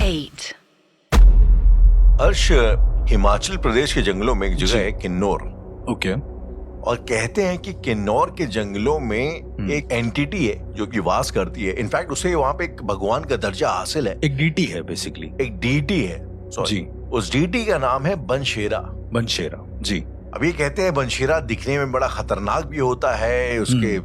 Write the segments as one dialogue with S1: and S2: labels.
S1: 8.
S2: अर्श, हिमाचल प्रदेश के जंगलों में एक जगह है किन्नौर।
S3: ओके।
S2: और कहते हैं कि किन्नौर के जंगलों में एक एंटिटी है जो कि वास करती है। इनफैक्ट उसे वहां पे एक भगवान का दर्जा हासिल है।
S3: एक डीटी है बेसिकली।
S2: एक डीटी है, सॉरी।
S3: जी।
S2: उस डीटी का नाम है बनशेरा।
S3: बनशेरा, जी।
S2: अभी कहते हैं बनशेरा दिखने में बड़ा खतरनाक भी होता है। उसके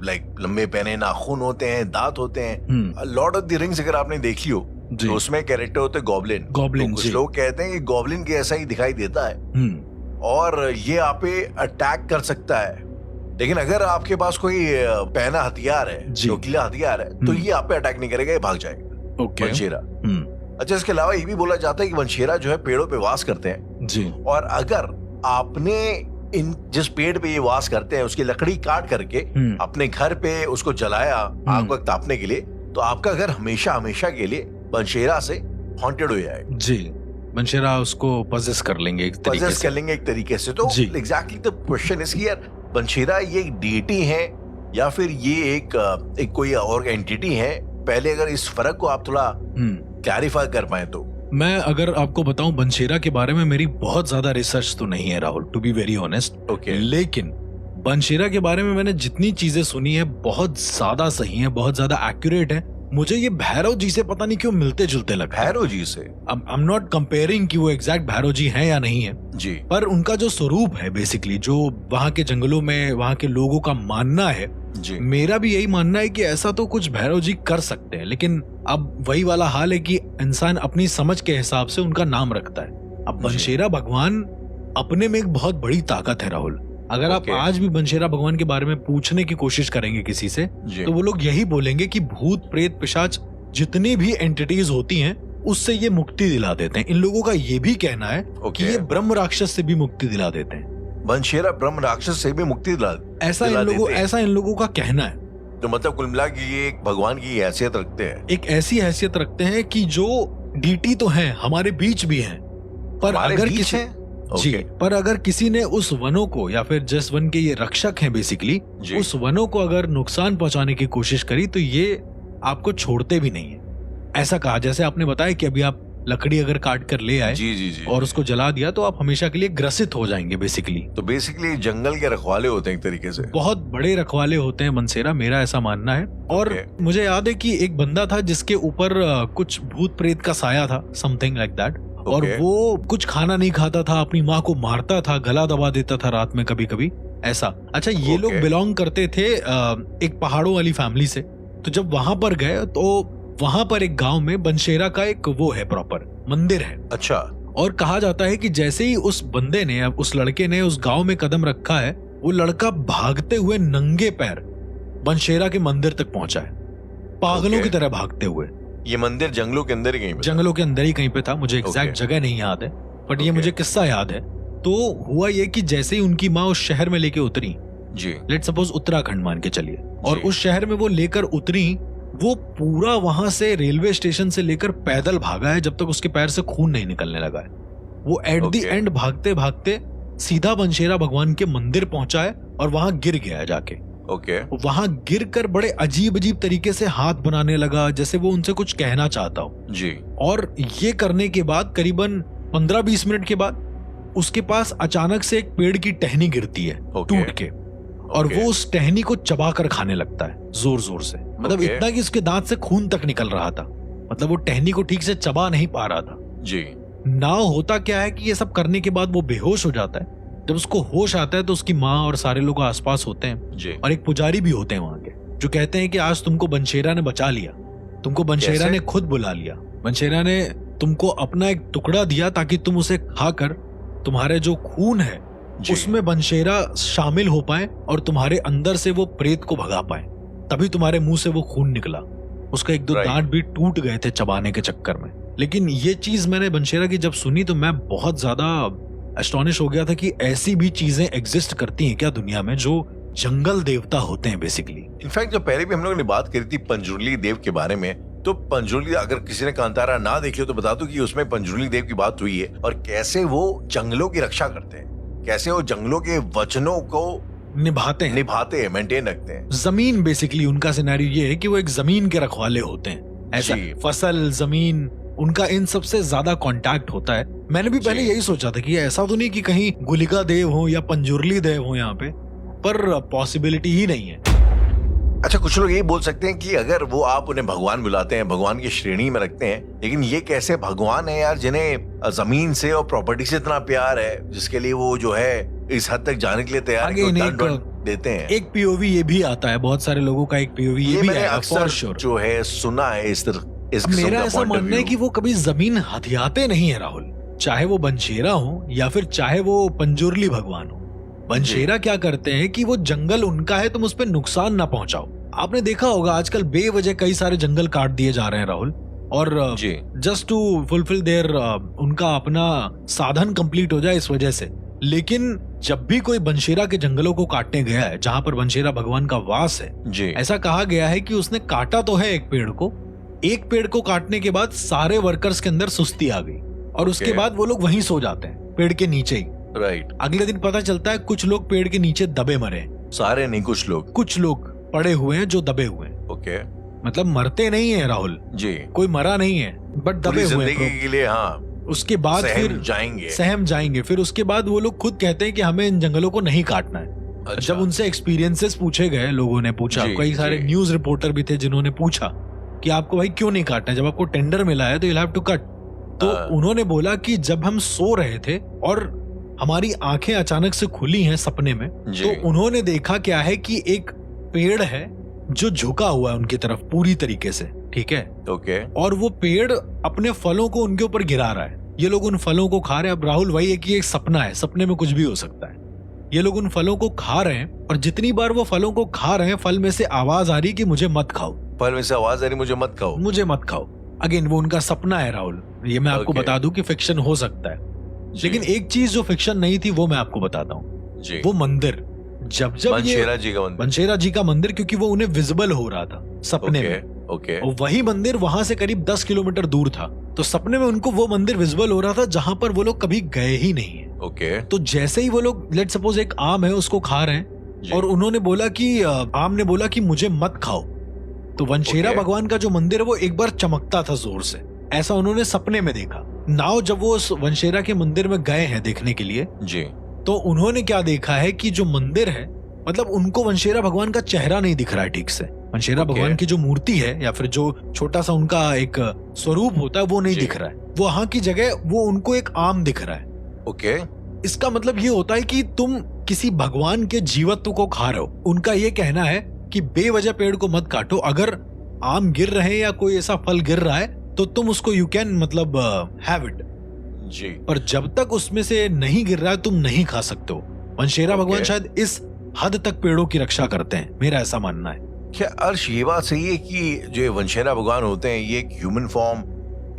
S2: लंबे पैने नाखून होते हैं, दांत होते हैं। लॉर्ड ऑफ द रिंग्स अगर आपने देखी हो तो उसमें कैरेक्टर होते हैं गॉब्लिन।
S3: गॉब्लिन,
S2: तो कुछ लोग कहते हैं कि गॉब्लिन के ऐसा ही दिखाई देता है और ये आप पे अटैक कर सकता है। लेकिन अगर आपके पास कोई पहना हथियार है, नुकीला हथियार है, तो ये आप पे अटैक नहीं करेगा, ये भाग जाएगा। बनशेरा। अच्छा, इसके अलावा ये भी बोला जाता है कि बनशेरा जो है पेड़ों पे वास करते हैं
S3: जी। और
S2: अगर आपने जिस पेड़ पे ये वास करते हैं उसकी लकड़ी काट करके अपने घर पे उसको जलाया आग वक्त तापने के लिए, तो आपका घर हमेशा हमेशा के लिए बनशेरा से हॉन्टेड हो जाएगा।
S3: जी। बनशेरा उसको पजेस कर लेंगे एक
S2: तरीके से। तो एग्जैक्टली द क्वेश्चन इज यार, बनशेरा ये एक डीटी है या फिर ये एक कोई और एंटिटी है? पहले अगर इस फर्क को आप थोड़ा क्लैरिफाई कर पाए तो।
S3: मैं अगर आपको बताऊं, बनशेरा के बारे में मेरी बहुत ज्यादा रिसर्च तो नहीं है Rahul, to be very honest.
S2: Okay.
S3: लेकिन बनशेरा के बारे में मैंने जितनी चीजें सुनी है बहुत ज्यादा सही है, बहुत ज्यादा एक्यूरेट है। मुझे ये भैरव जी से पता नहीं क्यों मिलते जुलते लगा।
S2: भैरव जी से?
S3: आई एम नॉट कंपेयरिंग कि वो एग्जैक्ट भैरव जी हैं या नहीं है
S2: जी,
S3: पर उनका जो स्वरूप है बेसिकली, जो वहाँ के जंगलों में वहाँ के लोगों का मानना है
S2: जी,
S3: मेरा भी यही मानना है कि ऐसा तो कुछ भैरव जी कर सकते हैं। लेकिन अब वही वाला हाल है कि इंसान अपनी समझ के हिसाब से उनका नाम रखता है। अब बनशेरा भगवान अपने में एक बहुत बड़ी ताकत है राहुल। अगर आप आज भी बनशेरा भगवान के बारे में पूछने की कोशिश करेंगे किसी से, तो वो लोग यही बोलेंगे कि भूत प्रेत पिशाच जितनी भी एंटिटीज होती हैं उससे ये मुक्ति दिला देते हैं। इन लोगों का ये भी कहना है कि ये ब्रह्म राक्षस से भी मुक्ति दिला देते हैं।
S2: बनशेरा ब्रह्म राक्षस से भी मुक्ति दिला
S3: ऐसा इन लोगों का कहना है।
S2: तो मतलब कुल मिला के ये एक भगवान की हैसियत रखते हैं।
S3: एक ऐसी हैसियत रखते हैं कि जो डीटी तो है हमारे बीच भी है, पर अगर किसी जी, पर अगर किसी ने उस वनों को या फिर जिस वन के ये रक्षक हैं बेसिकली, उस वनों को अगर नुकसान पहुंचाने की कोशिश करी तो ये आपको छोड़ते भी नहीं है। ऐसा कहा, जैसे आपने बताया कि अभी आप लकड़ी अगर काट कर ले आए जी, और उसको जला दिया तो आप हमेशा के लिए ग्रसित हो जाएंगे बेसिकली।
S2: तो बेसिकली जंगल के रखवाले होते हैं एक तरीके से, बहुत
S3: बड़े रखवाले होते हैं बनशेरा, मेरा ऐसा मानना है। और मुझे याद है कि एक बंदा था जिसके ऊपर कुछ भूत प्रेत का साया था, समथिंग लाइक दैट। और वो कुछ खाना नहीं खाता था, अपनी माँ को मारता था, गला दबा देता था रात में कभी कभी, ऐसा। अच्छा, ये लोग बिलोंग करते थे एक पहाड़ों वाली फैमिली से। तो जब वहां पर गए तो वहां पर एक गांव में बनशेरा का एक वो है, प्रॉपर मंदिर है।
S2: अच्छा।
S3: और कहा जाता है कि जैसे ही उस बंदे ने, उस लड़के ने उस गांव में कदम रखा है, वो लड़का भागते हुए नंगे पैर बनशेरा के मंदिर तक पहुंचा है, पागलों की तरह भागते हुए।
S2: ये मंदिर जंगलों के अंदर ही कहीं पे?
S3: जंगलों के अंदर ही कहीं पे था, मुझे एग्जैक्ट जगह नहीं याद है, बट ये मुझे किस्सा याद है। तो हुआ ये कि जैसे ही उनकी माँ उस शहर में लेके उतरी,
S2: जी,
S3: लेट्स सपोज उत्तराखंड मान के चलिए, और उस शहर में वो लेकर उतरी, वो पूरा वहां से रेलवे स्टेशन से लेकर पैदल भागा है जब तक उसके पैर से खून नहीं निकलने लगा है। वो एट द एंड भागते भागते सीधा बनशेरा भगवान के मंदिर पहुंचा है और वहां गिर गया जाके। वहां गिरकर बड़े अजीब अजीब तरीके से हाथ बनाने लगा, जैसे वो उनसे कुछ कहना चाहता हो
S2: जी।
S3: और ये करने के बाद करीबन 15-20 मिनट के बाद उसके पास अचानक से एक पेड़ की टहनी गिरती है टूट के, और वो उस टहनी को चबा कर खाने लगता है जोर जोर से। मतलब इतना कि उसके दांत से खून तक निकल रहा था, मतलब वो टहनी को ठीक से चबा नहीं पा रहा था
S2: जी।
S3: ना होता क्या है कि ये सब करने के बाद वो बेहोश हो जाता है। जब उसको होश आता है तो उसकी माँ और सारे लोग आसपास होते हैं
S2: जी।
S3: और एक पुजारी भी होते हैं वहां के, जो कहते हैं कि आज तुमको बनशेरा ने बचा लिया, तुमको बनशेरा ने खुद बुला लिया, बनशेरा ने तुमको अपना एक टुकड़ा दिया ताकि तुम उसे खाकर तुम्हारे जो खून है उसमें बनशेरा शामिल हो पाए और तुम्हारे अंदर से वो प्रेत को भगा पाए, तभी तुम्हारे मुंह से वो खून निकला। उसका 1-2 दांत भी टूट गए थे चबाने के चक्कर में। लेकिन ये चीज मैंने बनशेरा की जब सुनी तो मैं बहुत ज्यादा एस्टॉनिश हो गया था कि ऐसी भी चीजें एग्जिस्ट करती हैं क्या दुनिया में, जो जंगल देवता होते हैं बेसिकली।
S2: इनफैक्ट जो पहले भी हम लोगों ने बात करी थी पंजुर्ली देव के बारे में, तो पंजुर्ली, अगर किसी ने कांतारा ना देखी हो तो बता दूं कि उसमें पंजुर्ली देव की बात हुई है और कैसे वो जंगलों की रक्षा करते हैं, कैसे वो जंगलों के वचनों को निभाते हैं, मेंटेन रखते हैं।
S3: जमीन बेसिकली उनका सिनेरियो ये है कि वो एक जमीन के रखवाले होते हैं, ऐसा फसल जमीन उनका इन सबसे ज्यादा कांटेक्ट होता है। मैंने भी पहले यही सोचा था कि ऐसा तो नहीं कि कहीं गुलिका देव हो या पंजुर्ली देव हो यहाँ पे, पर पॉसिबिलिटी ही नहीं है।
S2: अच्छा, कुछ लोग यही बोल सकते हैं कि अगर वो आप उन्हें भगवान बुलाते हैं, भगवान की श्रेणी में रखते हैं, लेकिन ये कैसे भगवान है यार जिन्हें जमीन से और प्रॉपर्टी से इतना प्यार है, जिसके लिए वो जो है इस हद तक जाने के लिए तैयार देते हैं।
S3: एक पीओवी ये भी आता है, बहुत सारे लोगों का एक पीओवी ये भी
S2: अक्सर जो है सुना है इस
S3: मेरा ऐसा मानना है कि वो कभी जमीन हथियाते नहीं है राहुल, चाहे वो बंशेरा हो या फिर चाहे वो पंजुर्ली भगवान हो। बंशेरा क्या करते हैं कि वो जंगल उनका है, तुम उस पर नुकसान ना पहुंचाओ। आपने देखा होगा आजकल बेवजह कई सारे जंगल काट दिए जा रहे हैं राहुल, और जस्ट टू फुलफिल देयर उनका अपना साधन कंप्लीट हो जाए इस वजह से। लेकिन जब भी कोई बंशेरा के जंगलों को काटने गया है जहां पर बंशेरा भगवान का वास है, ऐसा कहा गया है कि उसने काटा तो है एक पेड़ को काटने के बाद सारे वर्कर्स के अंदर सुस्ती आ गई और उसके बाद वो लोग वहीं सो जाते हैं पेड़ के नीचे ही।
S2: राइट।
S3: अगले दिन पता चलता है कुछ लोग पेड़ के नीचे दबे मरे।
S2: सारे नहीं, कुछ लोग
S3: पड़े हुए हैं जो दबे हुए हैं।
S2: ओके।
S3: मतलब मरते नहीं है राहुल जी, कोई मरा नहीं है, बट दबे हुए हैं
S2: जिंदगी के लिए। हाँ,
S3: उसके बाद फिर सहम जाएंगे। फिर उसके बाद वो लोग खुद कहते हैं कि हमें इन जंगलों को नहीं काटना है। अच्छा। जब उनसे एक्सपीरियंसेस पूछे गए, लोगों ने पूछा, कई सारे न्यूज रिपोर्टर भी थे जिन्होंने पूछा कि आपको भाई क्यों नहीं काटना, जब आपको टेंडर मिला है तो यू हैव टू कट। तो उन्होंने बोला कि जब हम सो रहे थे और हमारी आंखें अचानक से खुली हैं सपने में, तो उन्होंने देखा क्या है कि एक पेड़ है जो झुका हुआ है उनकी तरफ पूरी तरीके से, ठीक है।
S2: ओके।
S3: और वो पेड़ अपने फलों को उनके ऊपर गिरा रहा है, ये लोग उन फलों को खा रहे हैं। अब राहुल वही है कि एक सपना है, सपने में कुछ भी हो सकता है। ये लोग उन फलों को खा रहे हैं और जितनी बार वो फलों को खा रहे हैं, फल में से आवाज आ रही कि मुझे मत खाओ,
S2: फल में से आवाज आ रही मुझे मत खाओ। अगेन वो उनका सपना है राहुल, ये मैं आपको बता दूं कि फिक्शन हो सकता है। लेकिन एक चीज जो फिक्शन नहीं थी वो मैं आपको बताता हूँ, वो मंदिर। जब बंशेरा जी का मंदिर, क्योंकि वो उन्हें विजिबल हो रहा था सपने में। और वही मंदिर वहां से करीब 10 किलोमीटर दूर था, तो सपने में उनको वो मंदिर विजिबल हो रहा था जहां पर वो लोग कभी गए ही नहीं है। तो जैसे ही वो लोग, लेट सपोज एक आम है उसको खा रहे हैं और उन्होंने बोला कि आम ने बोला कि मुझे मत खाओ, तो बंशेरा भगवान का जो मंदिर है वो एक बार चमकता था जोर से, ऐसा उन्होंने सपने में देखा। नाउ जब वो उस वंशेरा के मंदिर में गए हैं देखने के लिए तो उन्होंने क्या देखा है कि जो मंदिर है, मतलब उनको वंशेरा भगवान का चेहरा नहीं दिख रहा है ठीक से। वंशेरा भगवान की जो मूर्ति है या फिर जो छोटा सा उनका एक स्वरूप होता है वो नहीं दिख रहा है, वहां की जगह वो उनको एक आम दिख रहा है। इसका मतलब ये होता है कि तुम किसी भगवान के जीवत्व को खा रहे हो। उनका ये कहना है कि बेवजह पेड़ को मत काटो, अगर आम गिर रहे हैं या कोई ऐसा फल गिर रहा है तो तुम उसको यू कैन मतलब हैव इट जी, पर जब तक उसमें से नहीं गिर रहा है तुम नहीं खा सकते हो। वंशेरा भगवान शायद इस हद तक पेड़ों की रक्षा करते हैं, मेरा ऐसा मानना है। क्या अर्श ये बात सही है कि जो वंशेरा भगवान होते हैं ये एक ह्यूमन फॉर्म,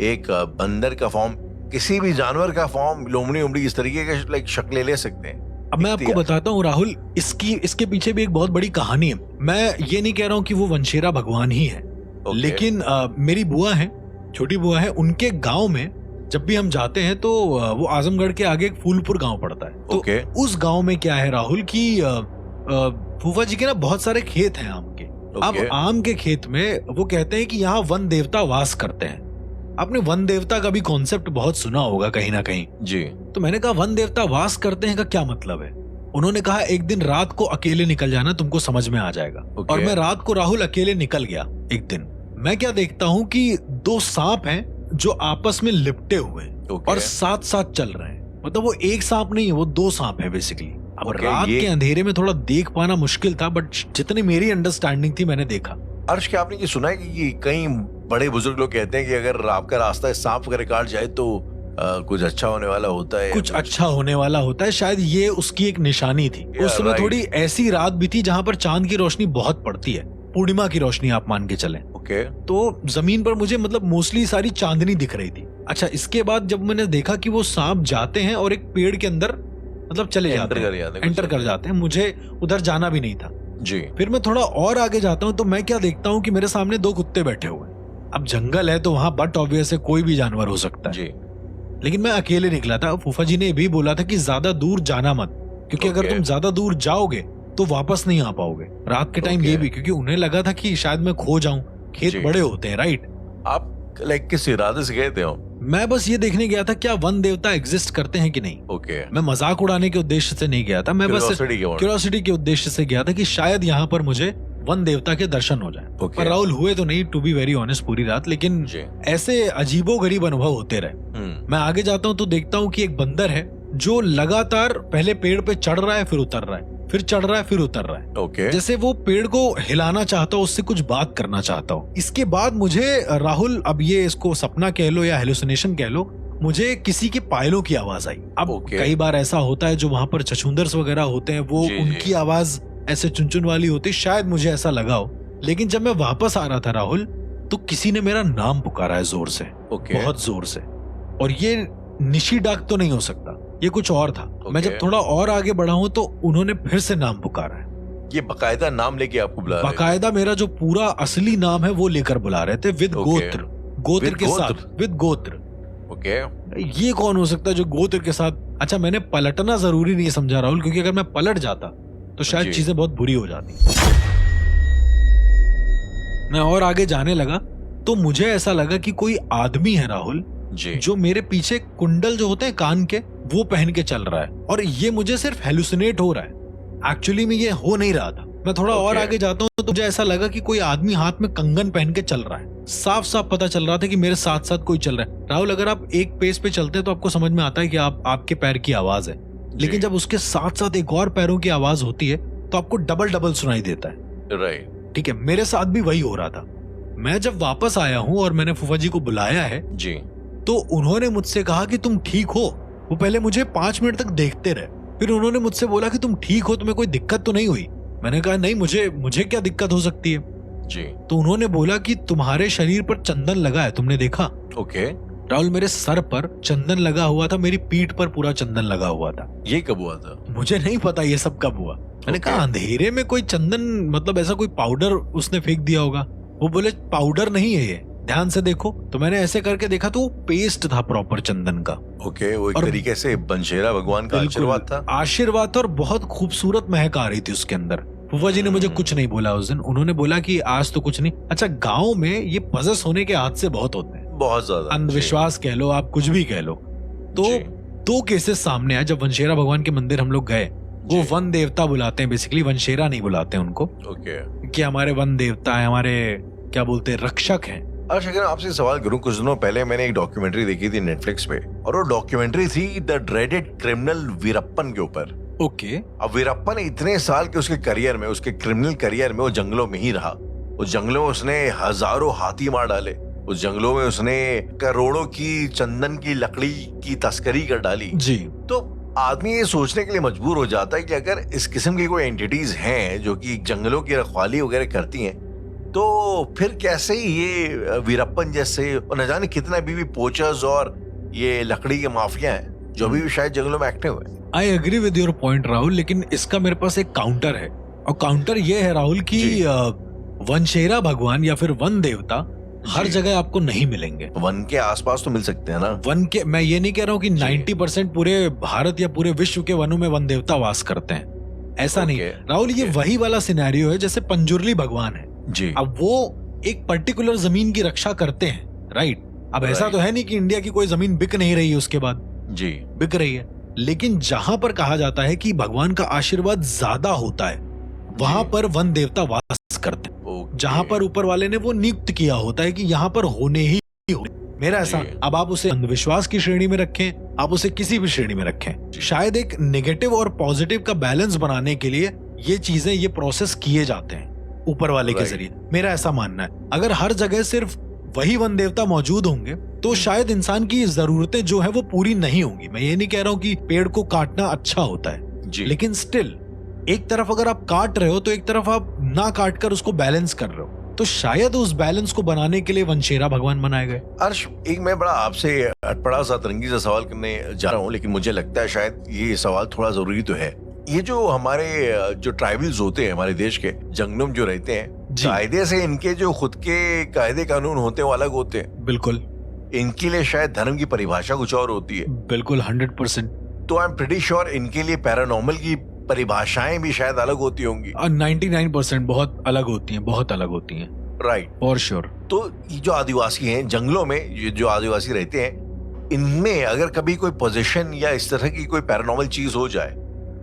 S2: एक बंदर का फॉर्म, किसी भी जानवर का फॉर्म, लोमड़ी उमड़ी इस तरीके के लाइक शक्लें ले सकते हैं?
S3: अब मैं आपको बताता हूँ राहुल, इसके पीछे भी एक बहुत बड़ी कहानी है। मैं ये नहीं कह रहा हूँ कि वो वंशेरा भगवान ही है, लेकिन मेरी बुआ है, छोटी बुआ है, उनके गांव में जब भी हम जाते हैं तो वो आजमगढ़ के आगे एक फूलपुर गांव पड़ता है। तो उस गांव में क्या है राहुल कि फूफा जी के ना बहुत सारे खेत हैं आम के। अब आम के खेत में वो कहते हैं कि यहाँ वन देवता वास करते हैं। आपने वन देवता का भी कॉन्सेप्ट बहुत सुना होगा कहीं ना कहीं जी। तो मैंने कहा वन देवता वास करते हैं का क्या मतलब है? उन्होंने कहा एक दिन रात को अकेले निकल जाना, तुमको समझ में आ जाएगा। और मैं रात को राहुल अकेले निकल गया एक दिन। मैं क्या देखता हूँ कि 2 सांप हैं जो आपस में लिपटे हुए और साथ साथ चल रहे हैं। मतलब वो एक सांप नहीं है, वो 2 सांप है बेसिकली। अब रात के अंधेरे में थोड़ा देख पाना मुश्किल था, बट जितनी मेरी अंडरस्टैंडिंग थी मैंने देखा।
S2: अर्श, क्या आपने ये सुना है कि कई बड़े बुजुर्ग लोग कहते हैं कि अगर आपका रास्ता सांप वगैरह काट जाए तो कुछ अच्छा होने वाला होता है,
S3: कुछ अच्छा होने वाला होता है। शायद ये उसकी एक निशानी थी। उस समय थोड़ी ऐसी रात भी थी जहाँ पर चांद की रोशनी बहुत पड़ती है, पूर्णिमा की रोशनी आप मान के चलें। तो जमीन पर मुझे मतलब मोस्टली सारी चांदनी दिख रही थी। अच्छा, इसके बाद जब मैंने देखा कि वो सांप जाते हैं और एक पेड़ के अंदर मतलब चले जाते हैं, एंटर कर जाते हैं, मुझे उधर जाना भी नहीं था जी। फिर मैं थोड़ा और आगे जाता हूँ तो मैं क्या देखता हूँ कि मेरे सामने 2 कुत्ते बैठे हुए। अब जंगल है तो वहां बट ऑब्वियस है, कोई भी जानवर हो सकता है जी। लेकिन मैं अकेले निकला था। फूफा जी ने भी बोला था कि ज्यादा दूर जाना मत, क्योंकि अगर तुम ज्यादा दूर जाओगे तो वापस नहीं आ पाओगे रात के टाइम। ये भी क्योंकि उन्हें लगा था कि शायद मैं खो जाऊं, खेत बड़े होते हैं राइट।
S2: आप लाइक किस इरादे से गए थे हम?
S3: मैं बस ये देखने गया था क्या वन देवता एग्जिस्ट करते हैं कि नहीं।
S2: ओके।
S3: मैं मजाक उड़ाने के उद्देश्य से नहीं गया था, मैं बस क्यूरियोसिटी के उद्देश्य से गया था कि शायद यहाँ पर मुझे वन देवता के दर्शन हो जाए। पर राहुल हुए तो नहीं, टू बी वेरी ऑनेस्ट, पूरी रात। लेकिन ऐसे अजीबोगरीब अनुभव होते रहे। मैं आगे जाता हूँ तो देखता हूँ कि एक बंदर है जो लगातार पहले पेड़ पे चढ़ रहा है, फिर उतर रहा है, फिर चढ़ रहा है, फिर उतर रहा है।
S2: ओके।
S3: जैसे वो पेड़ को हिलाना चाहता हो, उससे कुछ बात करना चाहता हो। इसके बाद मुझे राहुल, अब ये इसको सपना कह लो या हेलुसिनेशन कह लो, मुझे किसी के पायलों की आवाज आई। अब कई बार ऐसा होता है जो वहां पर छछूंदर्स वगैरह होते हैं, वो उनकी आवाज ऐसे चुनचुन वाली होती, शायद मुझे ऐसा लगा हो। लेकिन जब मैं वापस आ रहा था राहुल, तो किसी ने मेरा नाम पुकारा है जोर से, बहुत जोर से। और ये निशी डाक तो नहीं हो सकता, ये कुछ और था। मैं जब थोड़ा और आगे बढ़ा हूं तो उन्होंने फिर से नाम पुकारा है।
S2: ये बकायदा नाम लेके आपको बुला रहे हैं?
S3: बकायदा मेरा जो पूरा असली नाम है वो लेकर बुला रहे थे, विद गोत्र, गोत्र के साथ, विद गोत्र।
S2: ओके।
S3: ये कौन हो सकता है जो गोत्र के साथ? अच्छा, मैंने पलटना जरूरी नहीं समझा राहुल, क्योंकि अगर मैं पलट जाता तो शायद चीजें बहुत बुरी हो जाती। मैं और आगे जाने लगा तो मुझे ऐसा लगा कि कोई आदमी है राहुल
S2: जी,
S3: जो मेरे पीछे कुंडल जो होते हैं कान के, वो पहन के चल रहा है। और ये मुझे सिर्फ हेलुसिनेट हो रहा है, एक्चुअली में ये हो नहीं रहा था। मैं थोड़ा और आगे जाता हूँ तो मुझे ऐसा लगा कि कोई आदमी हाथ में कंगन पहन के चल रहा है। साफ साफ पता चल रहा था कि मेरे साथ साथ कोई चल रहा है। राहुल, अगर आप एक पेस पे चलते हैं तो आपको समझ में आता है कि आपके पैर की आवाज है, लेकिन जब उसके साथ साथ एक और पैरों की आवाज होती है तो आपको डबल डबल सुनाई देता है।
S2: राइट।
S3: ठीक है, मेरे साथ भी वही हो रहा था। मैं जब वापस आया हूँ और मैंने फूफा जी को बुलाया है
S2: जी,
S3: तो उन्होंने मुझसे कहा कि तुम ठीक हो। वो पहले मुझे 5 मिनट तक देखते रहे, फिर उन्होंने मुझसे बोला कि तुम ठीक हो, तुम्हें कोई दिक्कत तो नहीं हुई? मैंने कहा नहीं, मुझे क्या दिक्कत हो सकती है
S2: जी।
S3: तो उन्होंने बोला कि तुम्हारे शरीर पर चंदन लगा है, तुमने देखा?
S2: ओके।
S3: राहुल, मेरे सर पर चंदन लगा हुआ था, मेरी पीठ पर पूरा चंदन लगा हुआ था।
S2: ये कब हुआ था?
S3: मुझे नहीं पता ये सब कब हुआ। मैंने कहा अंधेरे में कोई चंदन, मतलब ऐसा कोई पाउडर उसने फेंक दिया होगा। वो बोले पाउडर नहीं है ये, ध्यान से देखो। तो मैंने ऐसे करके देखा तो वो पेस्ट था प्रॉपर चंदन का।
S2: ओके। वो एक तरीके से बंशेरा भगवान का आशीर्वाद था।
S3: आशीर्वाद था और बहुत खूबसूरत महक आ रही थी उसके अंदर। फूफा जी ने मुझे कुछ नहीं बोला उस दिन। उन्होंने बोला कि आज तो कुछ नहीं। अच्छा, गाँव में ये पजस होने के हादसे बहुत होते हैं,
S2: बहुत ज्यादा
S3: अंधविश्वास कह लो, आप कुछ भी कह लो। तो 2 केसेस सामने आए। जब वनशेरा भगवान के मंदिर हम लोग गए, वो वन देवता बुलाते हैं बेसिकली, वनशेरा नहीं बुलाते हैं उनको।
S2: ओके।
S3: कि हमारे वन देवता है, हमारे क्या बोलते हैं, रक्षक हैं।
S2: अच्छा, अगर आपसे सवाल करूं, कुछ दिनों पहले मैंने एक डॉक्यूमेंट्री देखी थी नेटफ्लिक्स पे, और वो डॉक्यूमेंट्री थी द ड्रेडेड क्रिमिनल वीरप्पन के ऊपर।
S3: ओके।
S2: अब वीरप्पन इतने साल के उसके करियर में, उसके क्रिमिनल करियर में वो जंगलों में ही रहा। उस जंगलों में उसने हजारों हाथी मार डाले, उस जंगलों में उसने करोड़ों की चंदन की लकड़ी की तस्करी कर डाली
S3: जी।
S2: तो आदमी ये सोचने के लिए मजबूर हो जाता है कि अगर इस किस्म की कोई एंटिटीज हैं जो कि जंगलों की रखवाली वगैरह करती हैं, तो फिर कैसे ये वीरप्पन जैसे, और न जाने कितने अभी भी पोचर्स और ये लकड़ी के माफिया हैं जो अभी भी शायद जंगलों में एक्टिव हैं।
S3: I agree with your point Rahul, लेकिन इसका मेरे पास एक काउंटर है। और काउंटर ये है राहुल कि वनशेरा भगवान या फिर वन देवता हर जगह आपको नहीं मिलेंगे।
S2: वन के आसपास तो मिल सकते हैं ना।
S3: वन के, मैं ये नहीं कह रहा हूँ कि 90% पूरे भारत या पूरे विश्व के वनों में वन देवता वास करते हैं, ऐसा नहीं राहुल। ये वही वाला सिनेरियो है जैसे पंजुर्ली भगवान है
S2: जी।
S3: अब वो एक पर्टिकुलर जमीन की रक्षा करते हैं, राइट? अब ऐसा तो है नहीं कि इंडिया की कोई जमीन बिक नहीं रही है, उसके बाद
S2: जी
S3: बिक रही है। लेकिन जहां पर कहा जाता है कि भगवान का आशीर्वाद ज्यादा होता है, वहां पर वन देवता वास करते हैं। जहां पर ऊपर वाले ने वो नियुक्त किया होता है कि यहाँ पर होने ही हो। मेरा ऐसा, अब आप उसे अंधविश्वास की श्रेणी में रखें, आप उसे किसी भी श्रेणी में रखें, शायद एक नेगेटिव और पॉजिटिव का बैलेंस बनाने के लिए ये चीजें, ये प्रोसेस किए जाते हैं ऊपर वाले के जरिए। मेरा ऐसा मानना है। अगर हर जगह सिर्फ वही वन देवता मौजूद होंगे तो शायद इंसान की जरूरतें जो है वो पूरी नहीं होंगी। मैं ये नहीं कह रहा हूँ कि पेड़ को काटना अच्छा होता है जी, लेकिन स्टिल एक तरफ अगर आप काट रहे हो तो एक तरफ आप ना काट कर उसको बैलेंस कर रहे हो, तो शायद उस बैलेंस को बनाने के लिए वनशेरा भगवान बनाए गए।
S2: अर्श, एक मैं बड़ा आपसे अटपटा सा तरंगी सा सवाल करने जा रहा हूँ, लेकिन मुझे लगता है शायद ये सवाल थोड़ा जरूरी तो है। ये जो हमारे जो ट्राइबल्स होते हैं हमारे देश के जंगलों में जो रहते हैं, कायदे से इनके जो खुद के कायदे कानून होते हैं वो अलग होते हैं।
S3: बिल्कुल।
S2: इनके लिए शायद धर्म की परिभाषा कुछ और होती है।
S3: बिल्कुल 100%।
S2: तो आई एम प्रीटी श्योर इनके लिए पैरानॉर्मल की परिभाषाएं भी शायद अलग होती होंगी।
S3: 99% बहुत अलग होती हैं, बहुत अलग होती हैं।
S2: Right,
S3: for sure.
S2: तो ये जो आदिवासी हैं जंगलों में, ये जो आदिवासी रहते हैं, इनमें अगर कभी कोई पोजीशन या इस तरह की कोई पैरानॉर्मल चीज हो जाए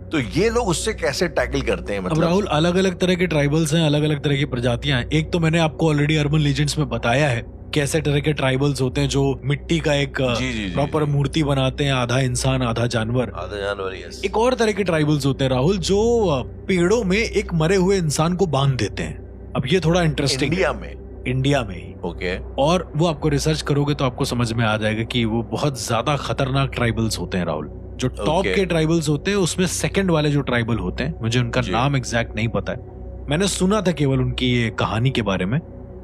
S2: तो ये लोग उससे कैसे टैकल करते हैं? मतलब
S3: अब राहुल, अलग अलग तरह के ट्राइबल्स हैं, अलग अलग तरह की प्रजातियां हैं। एक तो मैंने आपको ऑलरेडी अर्बन लीजेंड्स में बताया है कैसे तरह के ट्राइबल्स होते हैं जो मिट्टी का एक प्रॉपर मूर्ति बनाते हैं, आधा इंसान आधा जानवर।
S2: यस।
S3: एक और तरह के ट्राइबल्स होते हैं राहुल जो पेड़ों में एक मरे हुए इंसान को बांध देते हैं। अब ये थोड़ा इंटरेस्टिंग, इंडिया में ही।
S2: ओके।
S3: और वो आपको रिसर्च करोगे तो आपको समझ में आ जाएगा कि वो बहुत ज्यादा खतरनाक ट्राइबल्स होते हैं राहुल। जो टॉप के ट्राइबल्स होते हैं उसमें सेकंड वाले जो ट्राइबल होते हैं, मुझे उनका नाम एग्जैक्ट नहीं पता है, मैंने सुना था केवल उनकी ये कहानी के बारे में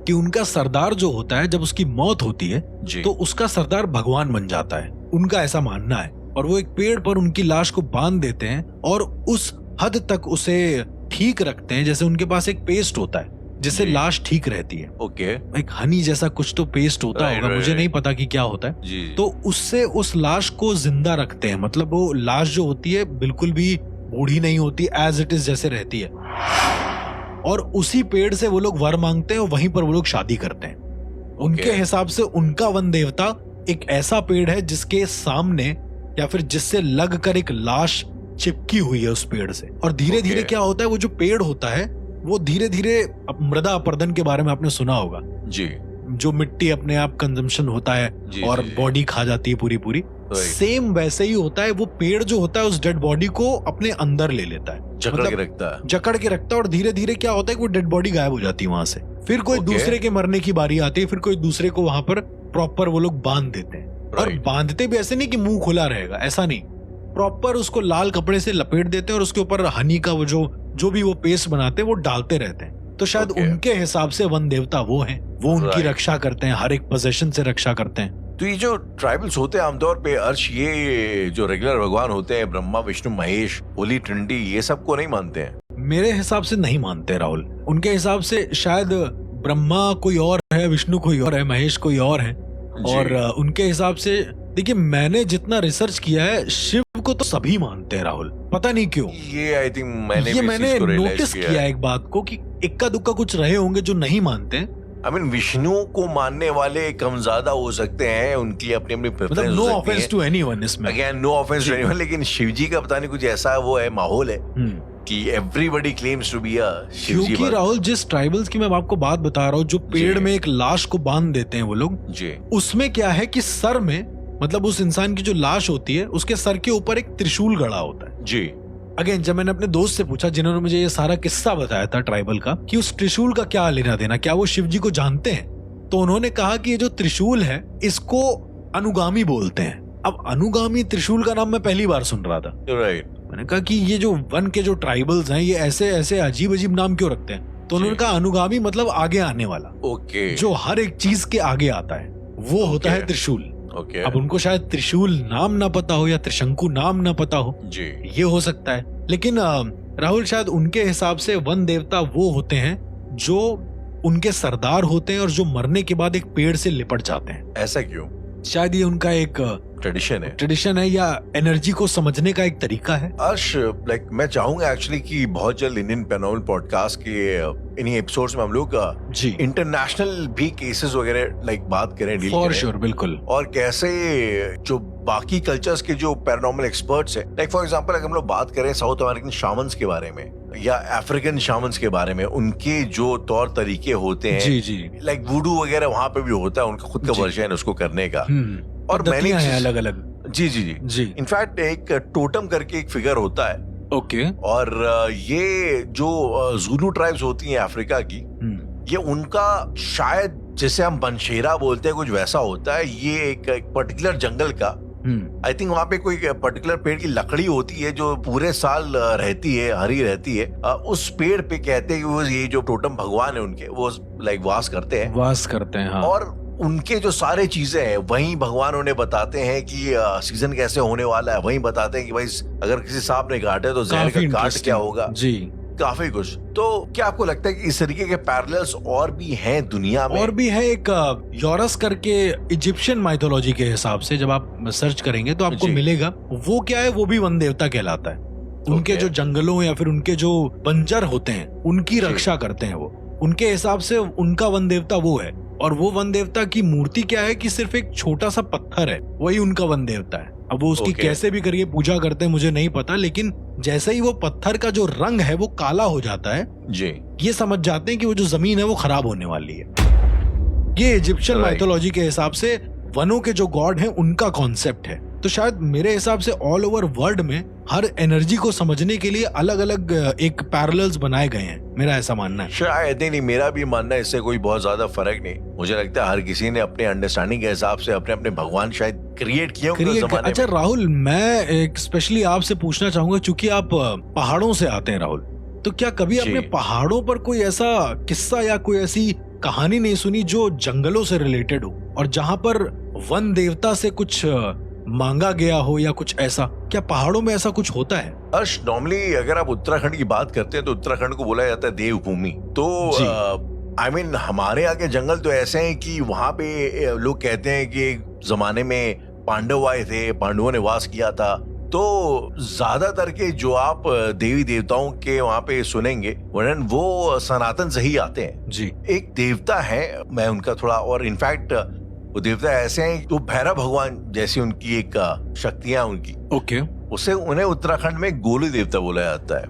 S3: कि उनका सरदार जो होता है जब उसकी मौत होती है तो उसका सरदार भगवान बन जाता है, उनका ऐसा मानना है। और वो एक पेड़ पर उनकी लाश को बांध देते हैं और उस हद तक उसे ठीक रखते हैं जैसे उनके पास एक पेस्ट होता है जिससे लाश ठीक रहती है।
S2: ओके।
S3: एक हनी जैसा कुछ तो पेस्ट होता होगा, मुझे नहीं पता कि क्या होता है। तो उससे उस लाश को जिंदा रखते हैं, मतलब वो लाश जो होती है बिल्कुल भी बूढ़ी नहीं होती, एज इट इज जैसे रहती है। और उसी पेड़ से वो लोग वर मांगते हैं और वहीं पर वो लोग शादी करते हैं। उनके हिसाब से उनका वन देवता एक ऐसा पेड़ है जिसके सामने या फिर जिससे लग कर एक लाश चिपकी हुई है उस पेड़ से। और धीरे धीरे क्या होता है, वो जो पेड़ होता है वो धीरे धीरे मृदा अपर्दन के बारे में आपने सुना होगा जी, जो मिट्टी अपने आप कंजम्पशन होता है और बॉडी खा जाती है पूरी पूरी, सेम वैसे ही होता है। वो पेड़ जो होता है उस डेड बॉडी को अपने अंदर ले लेता है, जकड़ के रखता है और धीरे धीरे क्या होता है कि वो डेड बॉडी गायब हो जाती है वहां से। फिर कोई दूसरे के मरने की बारी आती है, फिर कोई दूसरे को वहां पर प्रॉपर वो लोग बांध देते हैं। और बांधते भी ऐसे नहीं कि मुंह खुला रहेगा, ऐसा नहीं, प्रॉपर उसको लाल कपड़े से लपेट देते हैं और उसके ऊपर हनी का वो जो भी वो पेस्ट बनाते हैं वो डालते रहते हैं। तो शायद उनके हिसाब से वन देवता वो हैं, वो उनकी रक्षा करते हैं, हर एक पोजीशन से रक्षा करते हैं।
S2: तो ये जो ट्राइबल्स होते हैं आमतौर पे अर्श, ये जो रेगुलर भगवान होते हैं ब्रह्मा विष्णु महेश होली ट्रिनिटी, ये सबको नहीं मानते हैं?
S3: मेरे हिसाब से नहीं मानते राहुल। उनके हिसाब से शायद ब्रह्मा कोई और है, विष्णु कोई और है, महेश कोई और है। और उनके हिसाब से देखिए, मैंने जितना रिसर्च किया है शिव को तो सभी मानते हैं राहुल, पता नहीं क्यों।
S2: ये आई थिंक मैंने
S3: नोटिस किया एक बात को कि इक्का दुक्का कुछ रहे होंगे जो नहीं मानते हैं।
S2: I mean, विष्णु को मानने वाले कम ज्यादा हो सकते हैं, उनकी अपनी अपनी preference,
S3: no offence to anyone इसमें,
S2: again no offence to anyone, लेकिन शिवजी का पता नहीं कुछ ऐसा वो है, माहौल है कि everybody claims to be a Shivji.
S3: क्योंकि राहुल जिस ट्राइबल्स की मैं आपको बात बता रहा हूँ, जो पेड़ में एक लाश को बांध देते हैं वो लोग जी, उसमें क्या है कि सर में, मतलब उस इंसान की जो लाश होती है उसके सर के ऊपर एक त्रिशूल गड़ा होता है जी। अगेन जब मैंने अपने दोस्त से पूछा जिन्होंने मुझे ये सारा किस्सा बताया था ट्राइबल का कि उस त्रिशूल का क्या लेना देना, क्या वो शिव जी को जानते हैं, तो उन्होंने कहा कि ये जो त्रिशूल है इसको अनुगामी बोलते हैं। अब अनुगामी त्रिशूल का नाम मैं पहली बार सुन रहा था।
S2: राइट।
S3: मैंने कहा कि ये जो वन के जो ट्राइबल्स हैं ये ऐसे ऐसे अजीब अजीब नाम क्यों रखते हैं? तो उन्होंने कहा अनुगामी मतलब आगे आने वाला, जो हर एक चीज के आगे आता है वो होता है त्रिशूल। अब उनको शायद त्रिशूल नाम ना पता हो या त्रिशंकु नाम ना पता हो जी, ये हो सकता है। लेकिन राहुल शायद उनके हिसाब से वन देवता वो होते हैं जो उनके सरदार होते हैं और जो मरने के बाद एक पेड़ से लिपट जाते हैं।
S2: ऐसा क्यों?
S3: शायद ये उनका एक ट्रेडिशन है या एनर्जी को समझने का एक तरीका है।
S2: अर्श, लाइक मैं चाहूंगा एक्चुअली कि बहुत जल्द इंडियन पैरानॉर्मल पॉडकास्ट के इन्हीं एपिसोड्स में हम लोग जी इंटरनेशनल भी केसेस वगैरह लाइक बात करें, डील
S3: करें। श्योर, बिल्कुल।
S2: और कैसे जो बाकी कल्चर्स के जो पैरानॉर्मल एक्सपर्ट्स हैं, लाइक फॉर एग्जांपल अगर हम लोग बात करें साउथ अमेरिकन शामन्स के बारे में या अफ्रीकन शामन्स के बारे में, उनके जो तौर तरीके होते हैं जी जी, लाइक वुडू वगैरह वहां पे भी होता है, उनका खुद का वर्जन है उसको करने का। और मैंने
S3: अलग अलग जी जी जी जी
S2: इनफैक्ट एक टोटम करके एक फिगर होता है।
S3: ओके।
S2: और ये जो ज़ुलू ट्राइब्स होती हैं अफ्रीका की, ये उनका शायद जैसे हम बनशेरा बोलते हैं कुछ वैसा होता है। ये एक पर्टिकुलर जंगल का, आई थिंक वहाँ पे कोई पर्टिकुलर पेड़ की लकड़ी होती है जो पूरे साल रहती है, हरी रहती है। उस पेड़ पे कहते हैं कि वो ये जो टोटम भगवान है उनके, वो लाइक वास करते हैं
S3: हाँ।
S2: और उनके जो सारे चीजें हैं वहीं भगवान उन्हें बताते हैं कि सीजन कैसे होने वाला है, वहीं बताते हैं कि भाई अगर किसी सांप ने काटे तो जहर का काट क्या होगा जी, काफी कुछ। तो क्या आपको लगता है कि इस तरीके के पैरेलल्स और भी हैं दुनिया में?
S3: और भी है। एक योरस करके इजिप्शियन माइथोलॉजी के हिसाब से जब आप सर्च करेंगे तो आपको मिलेगा, वो क्या है, वो भी वन देवता कहलाता है। उनके जो जंगलों या फिर उनके जो बंजर होते हैं उनकी रक्षा करते हैं वो। उनके हिसाब से उनका वन देवता वो है, और वो वन देवता की मूर्ति क्या है कि सिर्फ एक छोटा सा पत्थर है, वही उनका वन देवता है। अब वो उसकी कैसे भी करके पूजा करते हैं मुझे नहीं पता, लेकिन जैसे ही वो पत्थर का जो रंग है वो काला हो जाता है
S2: जी,
S3: ये समझ जाते हैं कि वो जो जमीन है वो खराब होने वाली है। ये इजिप्शियन माइथोलॉजी के हिसाब से वनों के जो गॉड हैं उनका कॉन्सेप्ट है। तो शायद मेरे हिसाब से ऑल ओवर वर्ल्ड में हर एनर्जी को समझने के लिए अलग अलग एक पैरेलल्स बनाए गए हैं, मेरा ऐसा मानना है।
S2: शायद नहीं, मेरा भी मानना है, इससे कोई बहुत ज्यादा फर्क नहीं। मुझे लगता है हर किसी ने अपने अंडरस्टैंडिंग के हिसाब से अपने अपने भगवान शायद क्रिएट किए होंगे।
S3: अच्छा राहुल, मैं एक स्पेशली आपसे पूछना चाहूंगा, क्योंकि आप पहाड़ों से आते हैं राहुल, तो क्या कभी आपने पहाड़ों पर कोई ऐसा किस्सा या कोई ऐसी कहानी नहीं सुनी जो जंगलों से रिलेटेड हो और जहां पर वन देवता से कुछ मांगा गया हो या कुछ ऐसा? क्या पहाड़ों में ऐसा कुछ होता है?
S2: अर्श, नॉर्मली अगर आप उत्तराखंड की बात करते हैं तो उत्तराखंड को बोला जाता है देवभूमि। तो आई मीन हमारे यहाँ के जंगल तो ऐसे हैं कि वहां पे लोग कहते हैं कि एक जमाने में पांडव आए थे, पांडवों ने वास किया था। तो ज्यादातर के जो आप देवी देवताओं के वहां पे सुनेंगे वो सनातन से ही आते हैं
S3: जी।
S2: एक देवता है, मैं उनका थोड़ा, और इनफैक्ट वो देवता ऐसे हैं तो भैरव भगवान जैसी उनकी एक शक्तियां उनकी।
S3: ओके।
S2: उसे उन्हें उत्तराखंड में गोलू देवता बोला जाता है।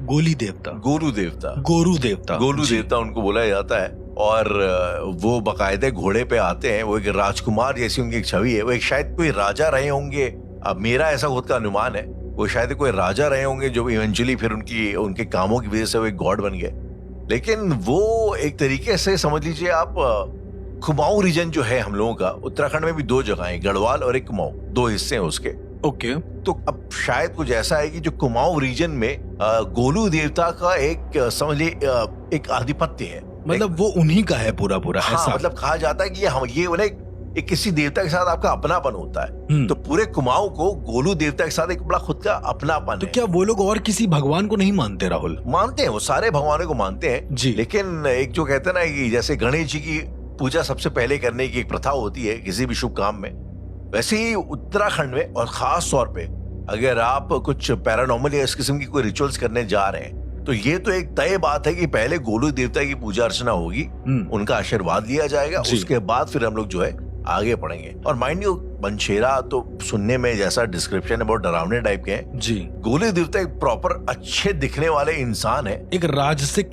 S3: गोली देवता,
S2: गोलू देवता,
S3: गोरू देवता,
S2: गोलू देवता उनको बोला जाता है। और वो बाकायदे घोड़े पे आते हैं, वो एक राजकुमार जैसी उनकी एक छवि है। वो एक शायद कोई राजा रहे होंगे, अब मेरा ऐसा खुद का अनुमान है, वो शायद कोई राजा रहे होंगे जो इवेंचुअली फिर उनके कामों की वजह से वो एक गॉड बन गए। लेकिन वो एक तरीके से समझ लीजिए आप, कुमाऊं रीजन जो है हम लोगों का, उत्तराखंड में भी 2 जगह है, गढ़वाल और एक कुमाऊं, 2 हिस्से हैं उसके।
S3: ओके।
S2: तो अब शायद कुछ ऐसा है कि जो कुमाऊं रीजन में गोलू देवता का एक समझिए एक आधिपत्य है,
S3: मतलब वो उन्हीं का है पूरा
S2: हाँ,
S3: ऐसा
S2: मतलब कहा जाता है कि ये उन्हें एक किसी देवता के साथ आपका अपनापन होता है। तो पूरे कुमाऊं को गोलू देवता के साथ एक बड़ा खुद का अपनापन
S3: तो है। क्या वो लोग और किसी भगवान को नहीं मानते राहुल?
S2: मानते हैं, वो सारे भगवानों को मानते हैं
S3: जी।
S2: लेकिन एक जो कहते हैं ना कि जैसे गणेश जी की पूजा सबसे पहले करने की एक प्रथा होती है किसी भी शुभ काम में, वैसे ही उत्तराखंड में और खास तौर पे अगर आप कुछ पैरानॉर्मल या इस किस्म की कोई रिचुअल्स करने जा रहे हैं तो ये तो एक तय बात है कि पहले गोलू देवता की पूजा अर्चना होगी, उनका आशीर्वाद लिया जाएगा, उसके बाद फिर हम लोग जो है आगे पढ़ेंगे। और माइंड यू, बंशेरा तो सुनने में जैसा डिस्क्रिप्शन है बहुत डरावने टाइप के हैं जी। गोलू देवता एक प्रॉपर अच्छे दिखने वाले इंसान है,
S3: एक राजसिक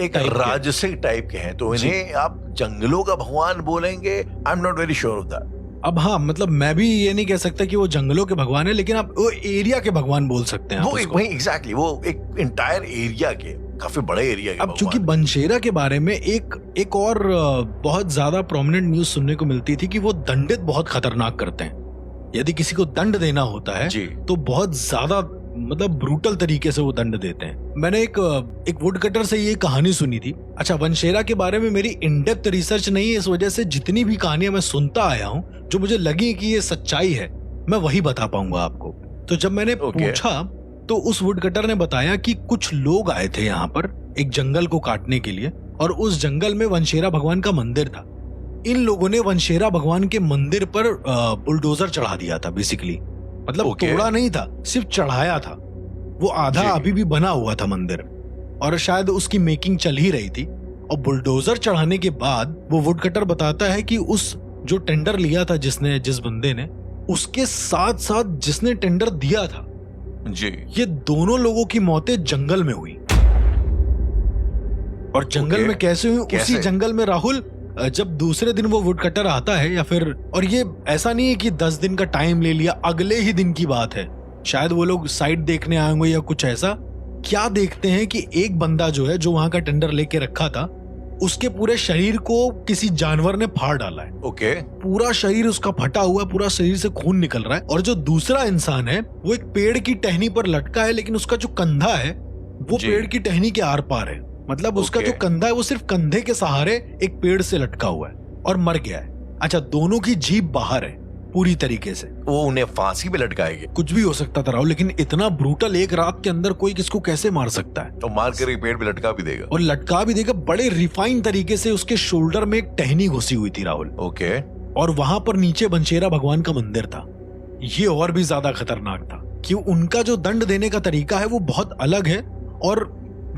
S2: टाइप के हैं, तो इन्हें आप जंगलों का भगवान बोलेंगे, I am not very sure of that.
S3: अब हाँ, मतलब मैं भी ये नहीं कह सकता कि वो जंगलों के भगवान है, लेकिन आप वो एरिया के भगवान बोल सकते हैं।
S2: वो एग्जैक्टली वो एक इंटायर एरिया के, काफी बड़े एरिया के।
S3: अब चूंकि बंशेरा के बारे में एक और बहुत ज्यादा प्रोमिनेंट न्यूज सुनने को मिलती थी कि वो दंडित बहुत खतरनाक करते हैं। यदि किसी को दंड देना होता है तो बहुत ज्यादा मतलब ब्रूटल तरीके से वो दंड देते हैं। मैंने एक वुड कटर से ये कहानी सुनी थी। अच्छा, बंशेरा के बारे में मेरी इन डेप्थ रिसर्च नहीं है, इस वजह से जितनी भी कहानियां मैं सुनता आया हूँ जो मुझे लगी कि ये सच्चाई है, मैं वही बता पाऊंगा आपको। तो जब मैंने पूछा तो उस वुड कटर ने बताया कि कुछ लोग आए थे यहाँ पर एक जंगल को काटने के लिए, और उस जंगल में वंशेरा भगवान का मंदिर था। इन लोगों ने वंशेरा भगवान के मंदिर पर बुलडोजर चढ़ा दिया था बेसिकली, मतलब तोड़ा नहीं था, सिर्फ चढ़ाया था। वो आधा अभी भी बना हुआ था मंदिर, और शायद उसकी मेकिंग चल ही रही थी। और बुलडोजर चढ़ाने के बाद वो वुड कटर बताता है कि उस जो टेंडर लिया था जिस बंदे ने, उसके साथ साथ जिसने टेंडर दिया था
S2: जी,
S3: ये दोनों लोगों की मौतें जंगल में हुई। और जंगल में कैसे हुई? उसी जंगल में राहुल, जब दूसरे दिन वो वुड कटर आता है या फिर, और ये ऐसा नहीं है कि 10 दिन का टाइम ले लिया, अगले ही दिन की बात है। शायद वो लोग साइट देखने आए होंगे या कुछ ऐसा। क्या देखते हैं कि एक बंदा जो है, जो वहां का टेंडर लेके रखा था, उसके पूरे शरीर को किसी जानवर ने फाड़ डाला है।
S2: ओके।
S3: पूरा शरीर उसका फटा हुआ, पूरा शरीर से खून निकल रहा है। और जो दूसरा इंसान है वो एक पेड़ की टहनी पर लटका है, लेकिन उसका जो कंधा है वो पेड़ की टहनी के आर पार है। मतलब उसका जो कंधा है वो सिर्फ कंधे के सहारे एक पेड़ से लटका हुआ है और मर गया है। अच्छा, दोनों की जीभ बाहर है पूरी तरीके से।
S2: वो उन्हें फांसी पे लटकाएंगे?
S3: कुछ भी हो सकता था राहुल, लेकिन इतना ब्रूटल एक रात के अंदर कोई किसको कैसे मार सकता है?
S2: तो मार कर पेड़ पे लटका भी देगा,
S3: और लटका भी देगा बड़े रिफाइन तरीके से। उसके शोल्डर में एक टहनी घुसी हुई थी राहुल।
S2: ओके।
S3: और वहां पर नीचे बंशेरा भगवान का मंदिर था। ये और भी ज्यादा खतरनाक था कि उनका जो दंड देने का तरीका है वो बहुत अलग है। और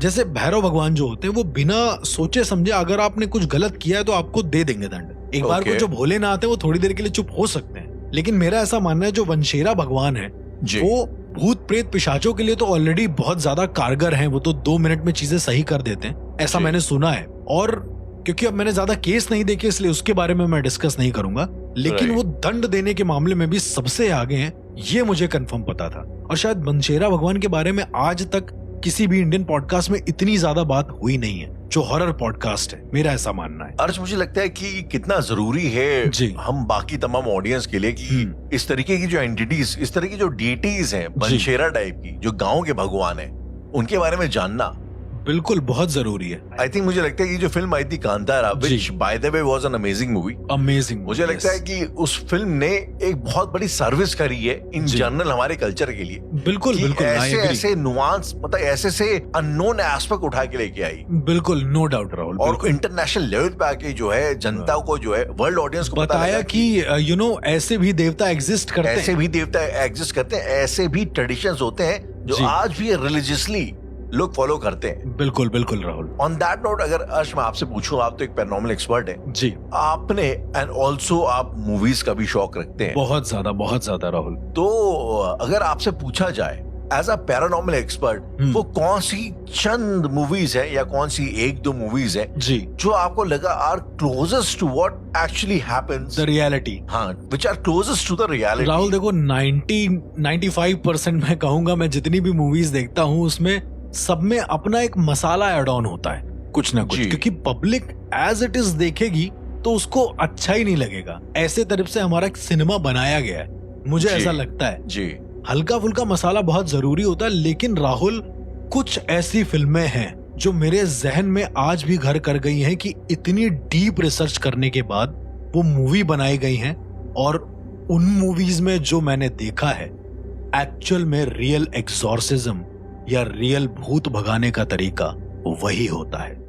S3: जैसे भैरव भगवान जो होते हैं वो बिना सोचे समझे अगर आपने कुछ गलत किया है तो आपको दे देंगे दंड। एक बार को जो भोलेनाथ है वो थोड़ी देर के लिए चुप हो सकते हैं, लेकिन मेरा ऐसा मानना है जो वनशेरा भगवान है वो भूत प्रेत पिशाचों के लिए तो ऑलरेडी बहुत ज्यादा कारगर हैं। वो तो 2 मिनट में चीजें सही कर देते हैं, ऐसा मैंने सुना है। और क्योंकि अब मैंने ज्यादा केस नहीं देखे इसलिए उसके बारे में मैं डिस्कस नहीं करूंगा, लेकिन वो दंड देने के मामले में भी सबसे आगे हैं, ये मुझे कंफर्म पता था। और शायद वनशेरा भगवान के बारे में आज तक किसी भी इंडियन पॉडकास्ट में इतनी ज्यादा बात हुई नहीं है जो हॉरर पॉडकास्ट है, मेरा ऐसा मानना है।
S2: अर्श, मुझे लगता है कि कितना जरूरी है हम बाकी तमाम ऑडियंस के लिए कि इस तरीके की जो एंटिटीज, इस तरह की जो डीटीज हैं वनशेरा टाइप की, जो गांव के भगवान हैं, उनके बारे में जानना
S3: बिल्कुल बहुत जरूरी है।
S2: आई थिंक मुझे लगता है कि जो फिल्म आई थी Kantara, which by the way was an amazing movie,
S3: amazing,
S2: मुझे लगता है कि उस फिल्म ने एक बहुत बड़ी सर्विस करी है इन जनरल हमारे कल्चर के लिए।
S3: बिल्कुल बिल्कुल,
S2: ऐसे नुआंस, मतलब ऐसे अननोन एस्पेक्ट उठा के लेके आई।
S3: बिल्कुल, नो डाउट राहुल।
S2: और इंटरनेशनल लेवल पे आके जो है जनता को, जो है वर्ल्ड ऑडियंस को
S3: बताया कि यू नो ऐसे भी देवता एग्जिस्ट करते हैं,
S2: ऐसे भी देवता एग्जिस्ट करते हैं, ऐसे भी ट्रेडिशंस होते हैं जो आज भी रिलीजियसली लोग फॉलो करते हैं।
S3: बिल्कुल बिल्कुल राहुल।
S2: ऑन दैट नोट, अगर अर्श मैं आपसे पूछूं, आप तो एक पैरानॉर्मल एक्सपर्ट हैं
S3: जी,
S2: आपने एंड ऑल्सो आप मूवीज का भी शौक रखते हैं
S3: बहुत ज्यादा राहुल।
S2: तो अगर आपसे पूछा जाए एज अ पैरानॉर्मल एक्सपर्ट, वो कौन सी चंद मूवीज है या कौन सी 1-2 मूवीज है
S3: जी
S2: जो आपको लगा are closest to what actually happens,
S3: the reality,
S2: हाँ, which are closest to the reality?
S3: Rahul देखो 95% मैं कहूंगा, मैं जितनी भी मूवीज देखता हूँ उसमें सब में अपना एक मसाला ऐड ऑन होता है, कुछ ना कुछ, क्योंकि पब्लिक एज इट इज देखेगी तो उसको अच्छा ही नहीं लगेगा। ऐसे तरफ से हमारा सिनेमा बनाया गया है, मुझे ऐसा लगता है
S2: जी।
S3: हल्का फुल्का मसाला बहुत जरूरी होता है, लेकिन राहुल कुछ ऐसी फिल्में हैं जो मेरे जहन में आज भी घर कर गई हैं कि इतनी डीप रिसर्च करने के बाद वो मूवी बनाई गई हैं, और उन मूवीज में जो मैंने देखा है एक्चुअल में रियल एक्सॉर्सिज्म या रियल भूत भगाने का तरीका वही होता है।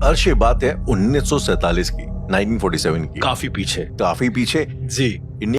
S2: अर्श, ये बात है 1947 की, 1947 की,
S3: काफी पीछे
S2: जी।